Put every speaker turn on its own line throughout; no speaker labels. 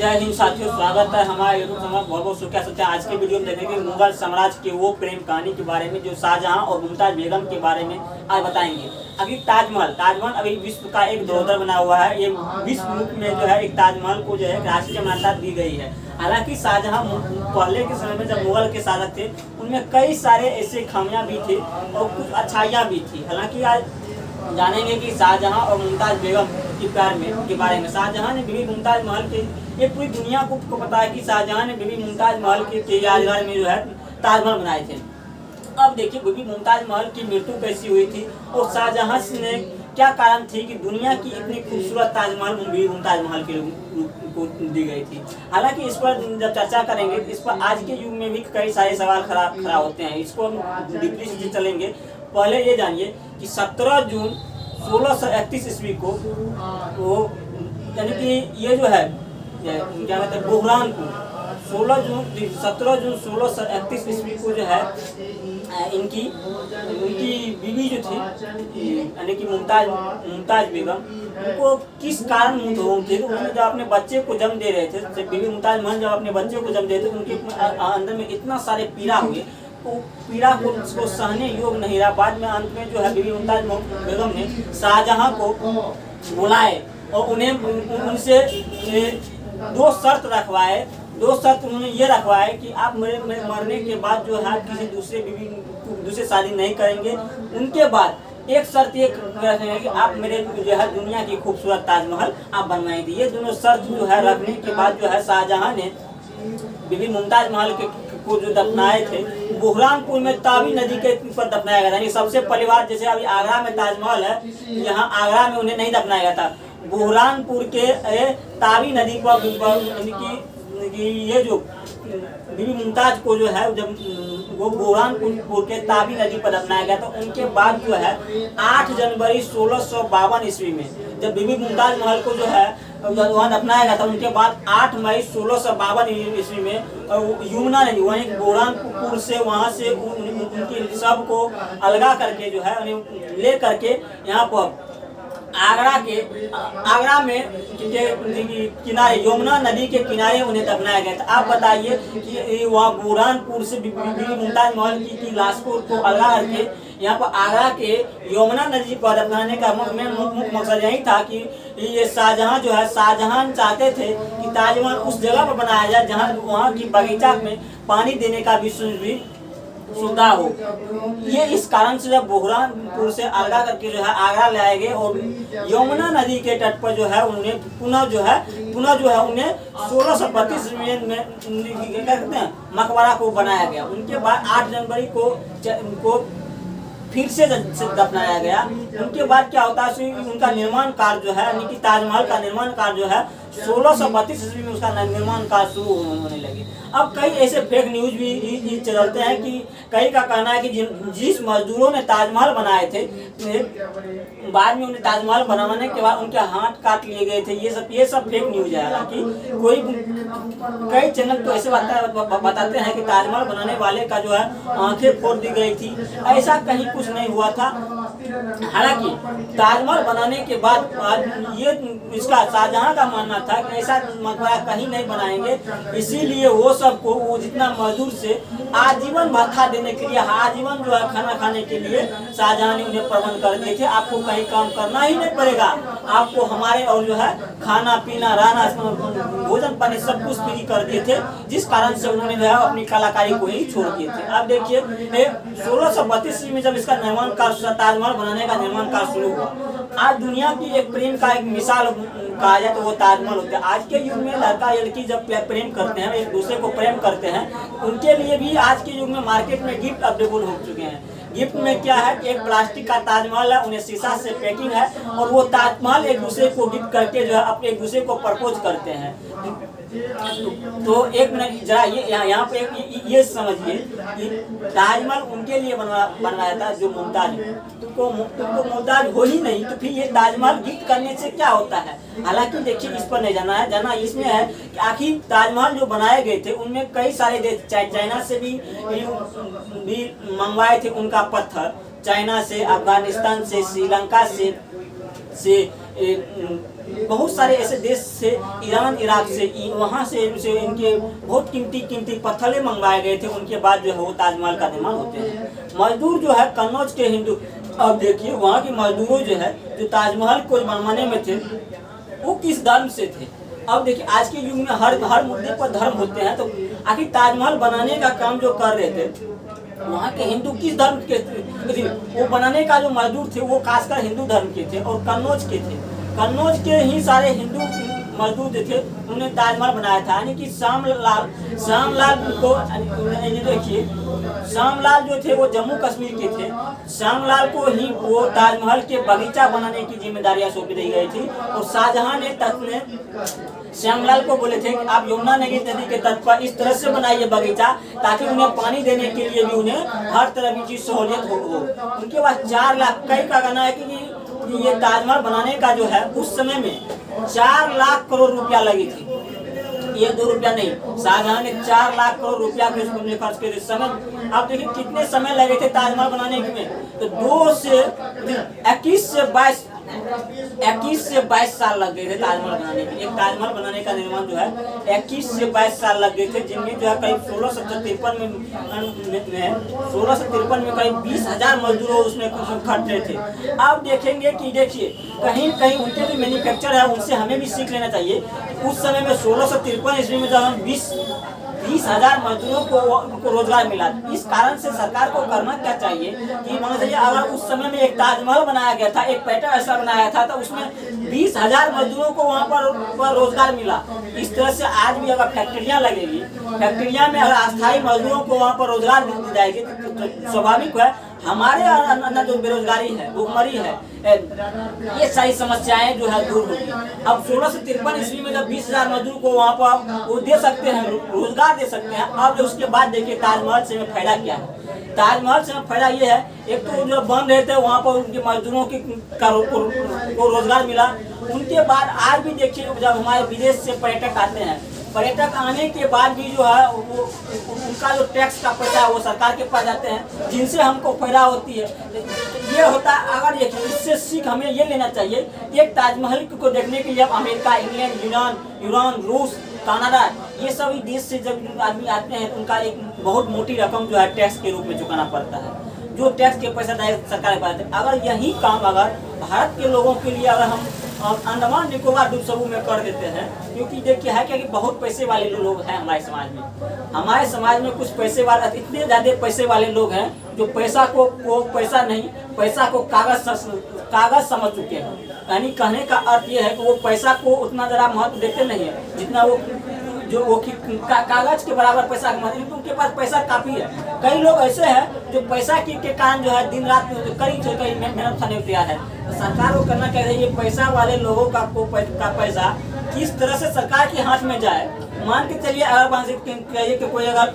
जय हिंद साथियों, स्वागत है हमारे यूट्यूब चैनल बहुत बहुत शुक्रिया। सोचा आज के वीडियो में देखेंगे मुगल साम्राज्य के वो प्रेम कहानी के बारे में जो शाहजहां और मुमताज बेगम के बारे में आज बताएंगे। अभी ताजमहल अभी विश्व का एक धरोहर बना हुआ है। ये विश्व में जो है एक ताजमहल को जो है राष्ट्रीय मान्यता दी गई है। हालांकि शाहजहां पहले के समय में जब मुगल के शासक थे उनमें कई सारे ऐसे खामियां भी थी और कुछ अच्छाइयाँ भी थी। हालांकि आज जानेंगे कि शाहजहां और मुमताज बेगम के प्यार में के बारे में। शाहजहां ने बीबी मुमताज महल के, ये पूरी दुनिया को पता है कि शाहजहां ने बीबी मुमताज महल के यादगार में जो है ताजमहल बनाए थे। अब देखिए बीबी मुमताज महल की मृत्यु कैसी हुई थी और शाहजहां ने क्या कारण थी कि दुनिया की इतनी खूबसूरत ताजमहल बीबी मुमताज महल के को दी गई थी। हालांकि इस पर जब चर्चा करेंगे इस पर आज के युग में भी कई सारे सवाल खड़ा होते हैं। इसको हम डीपली से चलेंगे। पहले ये जानिए कि 17 जून 1631 ईस्वी को वो यानी कि ये जो है क्या कहते हैं बुरहानपुर 17 जून 1631 ईस्वी को जो है उनकी बीवी जो थी यानी कि मुमताज बेगम, उनको किस कारण मुंह थे। उन्होंने जब अपने बच्चे को जन्म दे रहे थे, बीबी मुमताज महल जब अपने बच्चे को जन्म दे रहे थे उनके अंदर में इतना सारे पीड़ा हुए, वो पीड़ा को सहने योग्य नहीं रहा। बाद में अंत में जो है बीबी मुमताज बेगम ने शाहजहां को बुलाए और उनसे दो शर्त रखवाए। दो शर्त उन्होंने ये रखवाए कि आप मेरे मरने के बाद जो है किसी दूसरे शादी नहीं करेंगे। उनके बाद एक शर्त ये रखेंगे कि आप मेरे जो है दुनिया की खूबसूरत ताजमहल आप बनवाएंगे। ये दोनों शर्त जो है रखने के बाद जो है शाहजहां ने बीबी मुमताज महल को जो दफनाए थे बुरहानपुर में तावी नदी के ऊपर दफनाया गया था। सबसे पहली बार जैसे अभी आगरा में ताजमहल है, यहाँ आगरा में उन्हें नहीं दफनाया गया था, बुरहानपुर के तावी नदी पर ये जो बीबी मुमताज को जो है जब वो बुरहानपुर के तावी नदी पर दफनाया गया। तो उनके बाद जो है 8 जनवरी 1652 ईस्वी में जब बीबी मुमताज महल को जो है वहाँ दफनाया गया था, उनके बाद 8 मई 1652 ईस्वी में यमुना नदी वहीं बुरहानपुर से वहाँ से उनकी सब को अलगा करके जो है ले करके यहाँ पर आगरा में किनारे यमुना नदी के किनारे उन्हें दफनाया गया था। आप बताइए कि वहाँ बुरहानपुर से बीबी मुमताज महल की लाश को अलगा करके यहाँ पर आगरा के यमुना नदी पर दफनाने का मुख्य मकसद यही था कि ये शाहजहां जो है शाहजहां चाहते थे कि ताजमहल उस जगह पर बनाया जाए जहाँ वहाँ की बगीचा में पानी देने का भी सुविधा हो। ये इस कारण से जब बुरहानपुर से अलगा करके जो है आगरा लाए गए और यमुना नदी के तट पर जो है उन्हें पुनः जो है उन्हें 1632 में मकबरा को बनाया गया। उनके बाद 8 जनवरी को फिर से दफनाया गया। उनके बाद क्या होता है उनका निर्माण कार्य जो है यानी कि ताजमहल का निर्माण कार्य जो है 1632 ईस्वी में उसका निर्माण कार्य शुरू होने लगे। अब कई ऐसे फेक न्यूज भी चलते हैं कि कई का कहना है कि जिस मजदूरों ने ताजमहल बनाए थे बाद में उन्हें ताजमहल बनाने के बाद उनके हाथ काट लिए गए थे। ये सब फेक न्यूज है। हालांकि कई चैनल तो ऐसे बताते हैं कि ताजमहल बनाने वाले का जो है आंखें फोड़ दी गई थी। ऐसा कहीं कुछ नहीं हुआ था। हालांकि ताजमहल बनाने के बाद ये इसका शाहजहां का मानना था कि ऐसा मकबरा कहीं नहीं बनाएंगे, इसीलिए वो सबको वो जितना मजदूर से आजीवन भत्ता देने के लिए आजीवन जो है खाना खाने के लिए शाहजहां ने उन्हें प्रबंध कर दिए थे। आपको कहीं काम करना ही नहीं पड़ेगा, आपको हमारे और जो है खाना पीना रहना भोजन पानी सब कुछ फ्री कर दिए थे, जिस कारण से उन्होंने जो है अपनी कलाकारी को ही छोड़ दिए थे। अब देखिए 1632 में जब इसका निर्माण कार्य ताजमहल बनाने का निर्माण कार्य शुरू हुआ, आज दुनिया की एक प्रेम का एक मिसाल कहा जाए तो वो ताजमहल होता है। आज के युग में लड़का लड़की जब प्रेम करते हैं एक दूसरे को प्रेम करते हैं, उनके लिए भी आज के युग में मार्केट में गिफ्ट अवेलेबल हो चुके हैं। गिफ्ट में क्या है कि एक प्लास्टिक का ताजमहल है, उन्हें शीशा से पैकिंग है और वो ताजमहल एक दूसरे को गिफ्ट करके जो है अपने एक दूसरे को प्रपोज करते हैं। तो एक मिनट जरा ये यहाँ पे ये समझिए कि ताजमहल उनके लिए बनवाया था जो मुमताज तुमको मुमताज हो ही नहीं, तो फिर ये ताजमहल गिफ्ट करने से क्या होता है। हालांकि देखिए इस पर नहीं जाना इसमें है कि आखिर ताजमहल जो बनाए गए थे उनमें कई सारे देश चाइना से भी मंगवाए थे उनका पत्थर, चाइना से, अफगानिस्तान से, श्रीलंका से बहुत सारे ऐसे देश से, ईरान, इराक से, वहाँ से इनके बहुत कीमती पत्थर मंगवाए गए थे। उनके बाद जो है वो ताजमहल का निर्माण होते हैं। मजदूर जो है कन्नौज के हिंदू, अब देखिए वहाँ के मजदूरों जो है जो ताजमहल को बनवाने में थे वो किस धर्म से थे। अब देखिए आज के युग में हर मुद्दे पर धर्म होते हैं, तो आखिर ताजमहल बनाने का काम जो कर रहे थे वहाँ के हिंदू किस धर्म के थे? वो बनाने का जो मजदूर थे वो खासकर हिंदू धर्म के थे और कन्नौज के थे। कन्नौज के ही सारे हिंदू मजदूर जो थे उन्होंने ताजमहल बनाया था। यानी कि श्यामलाल को देखिए, श्यामलाल जो थे वो जम्मू कश्मीर के थे। श्यामलाल को ही वो ताजमहल के बगीचा बनाने की जिम्मेदारियां सौंपी दी गई थी और शाहजहां ने श्यामलाल को बोले थे कि आप यमुना नदी के तट पर इस तरह से बनाइए बगीचा ताकि उन्हें पानी देने के लिए भी उन्हें हर तरह की चीज सहूलियत हो। उनके पास 4 लाख, कई का कहना है कि ये ताजमहल बनाने का जो है उस समय में 4 लाख करोड़ रुपया लगी थी। 1-2 रुपया नहीं, शाहजहां ने 4 लाख करोड़ रुपया के खर्च किए थे। समय आप देखिए कितने समय लगे थे ताजमहल बनाने में, तो 21 से 22 साल लग गए थे ताजमहल बनाने में। एक ताजमहल बनाने का निर्माण जो है 21 से 22 साल लग गए थे, जिनमें जो है करीब 1653 में करीब 20,000 मजदूरों उसमें खट रहे थे। अब देखेंगे कि देखिए कहीं कहीं उनके जो मैन्युफैक्चर है उनसे हमें भी सीख लेना चाहिए। उस समय में 1653 ईस्वी में जब हम 20,000 मजदूरों को रोजगार मिला। इस कारण से सरकार को करना क्या चाहिए कि मान लीजिए अगर उस समय में एक ताजमहल बनाया गया था, एक पैटर्न ऐसा बनाया था, तो उसमें 20,000 मजदूरों को वहाँ पर रोजगार मिला। इस तरह से आज भी अगर फैक्ट्रियाँ लगेगी, फैक्ट्रियाँ में अगर अस्थायी मजदूरों को वहाँ पर रोजगार दी जाएगी तो स्वाभाविक है हमारे अंदर जो बेरोजगारी है, भुखमरी है, ये सारी समस्याएं जो है दूर होगी। अब 1653 ईस्वी में जब 20,000 मजदूर को वहाँ पर वो दे सकते हैं, रोजगार दे सकते हैं। अब उसके बाद देखिए ताजमहल से में फायदा क्या है। ताजमहल से फायदा ये है, एक तो जो बन रहे थे वहाँ पर उनके मजदूरों को रोजगार मिला। उनके बाद आज भी देखिए जब हमारे विदेश से पर्यटक आते हैं, पर्यटक आने के बाद भी जो है वो उनका जो टैक्स का पैसा है वो सरकार के पास जाते हैं, जिनसे हमको फायदा होती है। ये होता है। अगर देखिए इससे सीख हमें ये लेना चाहिए, एक ताजमहल को देखने के लिए अब अमेरिका, इंग्लैंड, ईरान, रूस, कनाडा, ये सभी देश से जब आदमी आते हैं तो उनका एक बहुत मोटी रकम जो है टैक्स के रूप में चुकाना पड़ता है, जो टैक्स के पैसा डायरेक्ट सरकार के पास है। अगर यही काम अगर भारत के लोगों के लिए अगर हम अंडमान निकोबार द्वीप समूह में कर देते हैं, क्योंकि देखिए है क्या कि बहुत पैसे वाले लोग हैं हमारे समाज में। हमारे समाज में कुछ पैसे वाले, इतने ज़्यादा पैसे वाले लोग हैं जो पैसा को कागज समझ चुके हैं। यानी कहने का अर्थ ये है कि वो पैसा को उतना ज़रा महत्व देते नहीं है जितना वो कागज के बराबर पैसा कमाते हैं, तो उनके पास पैसा काफ़ी है। कई लोग ऐसे हैं जो पैसा के कारण जो है दिन रात कई मेहनत करने को तैयार है। तो सरकार को करना क्या चाहिए, पैसा वाले लोगों का पैसा किस तरह से सरकार के हाथ में जाए। मान के चलिए अगर कि कोई अगर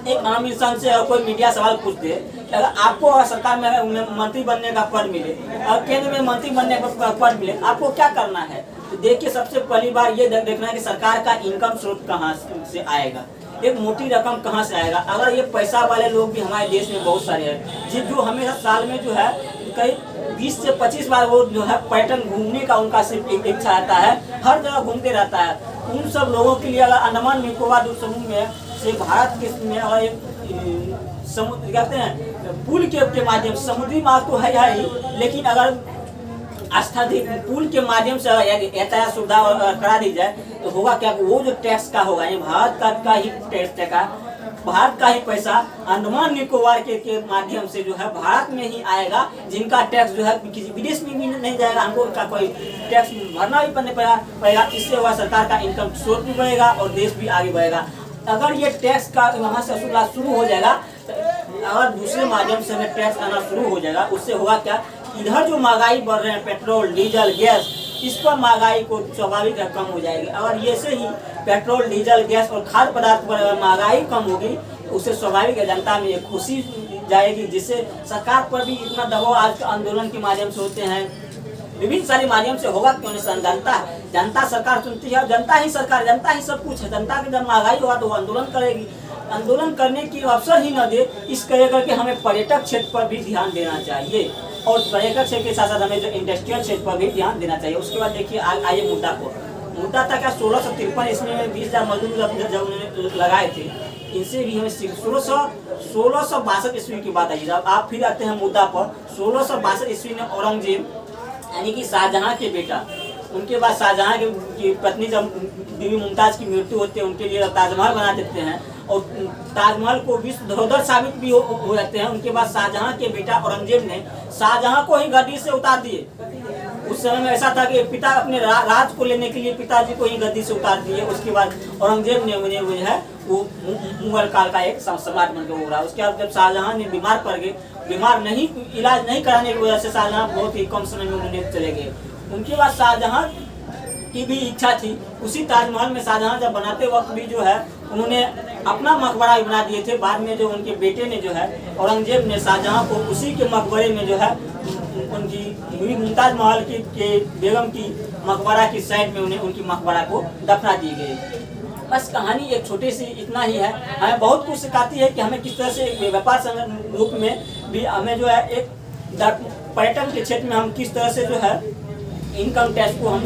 एक आम इंसान से अगर कोई मीडिया सवाल पूछ दे कि अगर आपको अगर सरकार में मंत्री बनने का पद मिले और केंद्र में मंत्री बनने का पद मिले, आपको क्या करना है? तो देखिए सबसे पहली बार ये देखना है कि सरकार का इनकम स्रोत कहाँ से आएगा, एक मोटी रकम कहाँ से आएगा। अगर ये पैसा वाले लोग भी हमारे देश में बहुत सारे हैं जो हमेशा साल में जो है कई 20 से 25 बार वो जो है पर्यटन घूमने का उनका सिर्फ एक इच्छा रहता है, हर जगह घूमते रहता है। उन सब लोगों के लिए अगर अंडमान निकोबार द्वीप समूह में से भारत के में अगर एक समुद्र कहते हैं पुल के माध्यम से, समुद्री मार्ग तो है ही, लेकिन अगर आस्थाधिक पुल के माध्यम से यातायात सुविधा करा दी जाए तो होगा क्या, वो जो टैक्स का होगा ये भारत का ही टैक्स का, भारत का ही पैसा अंडमान निकोबार के माध्यम से जो है भारत में ही आएगा, जिनका टैक्स जो है किसी विदेश में भी नहीं जाएगा। हमको उनका कोई टैक्स भरना भी पड़ेगा। इससे वह सरकार का इनकम स्रोत भी बढ़ेगा और देश भी आगे बढ़ेगा। अगर ये टैक्स का वहाँ से वसूलना शुरू हो जाएगा, अगर दूसरे माध्यम से हमें टैक्स आना शुरू हो जाएगा, उससे होगा क्या, इधर जो महंगाई बढ़ रहे हैं पेट्रोल, डीजल, गैस, इस पर महंगाई को स्वाभाविक कम हो जाएगी। अगर ये से ही पेट्रोल, डीजल, गैस और खाद्य पदार्थ पर अगर महंगाई कम होगी तो उससे स्वाभाविक जनता में एक खुशी जाएगी, जिससे सरकार पर भी इतना दबाव आज के आंदोलन के माध्यम से होते हैं, विभिन्न सारे माध्यम से होगा। क्यों नहीं, जनता सरकार सुनती है, जनता ही सरकार, जनता ही सब कुछ है। जनता की जब महंगाई होगा तो वो आंदोलन करेगी, आंदोलन करने की अवसर ही न दे, इस करके हमें पर्यटक क्षेत्र पर भी ध्यान देना चाहिए। और पर्यटक क्षेत्र के साथ साथ हमें जो इंडस्ट्रियल क्षेत्र पर भी ध्यान देना चाहिए। उसके बाद देखिए आइए मुद्दा था क्या 1653 ईस्वी में 20,000 मजदूर जब उन्होंने लगाए थे, इनसे भी हमें 1662 ईस्वी की बात आई। जब आप फिर आते हैं मुद्दा पर 1662 ईस्वी में औरंगजेब यानी कि शाहजहां के बेटा, उनके बाद शाहजहां की पत्नी जब बीबी मुमताज की मृत्यु होती है, उनके लिए ताजमहल बना देते हैं और ताजमहल को विश्व धरोहर साबित भी हो जाते हैं। उनके बाद शाहजहां के बेटा औरंगजेब ने शाहजहां को ही गद्दी से उतार दिए। उस समय में ऐसा था कि पिता अपने राज को लेने के लिए पिताजी को ही गद्दी से उतार दिए। उसके बाद औरंगजेब ने उन्हें जो है वो मुगल काल का एक सम्राट बनकर उभरा। उसके बाद जब शाहजहां ने बीमार पड़ गए, इलाज नहीं कराने की वजह से शाहजहां बहुत ही कम समय में उन्हें चले गए। उनके बाद शाहजहां की भी इच्छा थी, उसी ताजमहल में शाहजहां जब बनाते वक्त भी जो है उन्होंने अपना मकबरा भी बना दिए थे। बाद में जो उनके बेटे ने जो है औरंगजेब ने शाहजहां को उसी के मकबरे में जो है उनकी बीबी मुमताज महल के बेगम की मकबरा की साइड में उन्हें उनकी मकबरा को दफना दी गई। बस कहानी एक छोटी सी इतना ही है। हमें बहुत कुछ सिखाती है कि हमें किस तरह से व्यापार संगठन रूप में भी हमें जो है एक पर्यटन के क्षेत्र में हम किस तरह से जो है इनकम टैक्स को हम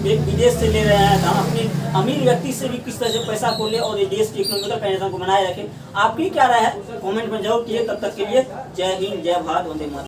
विदेश से ले रहे हैं, हम अपने अमीर व्यक्ति से भी किस तरह से पैसा को ले और ये देश की इकोनॉमिकल कंडीशन को बनाए रखें। आपकी क्या राय है कमेंट में जरूर कीजिए। तब तक के लिए जय हिंद, जय भारत, वंदे मातरम।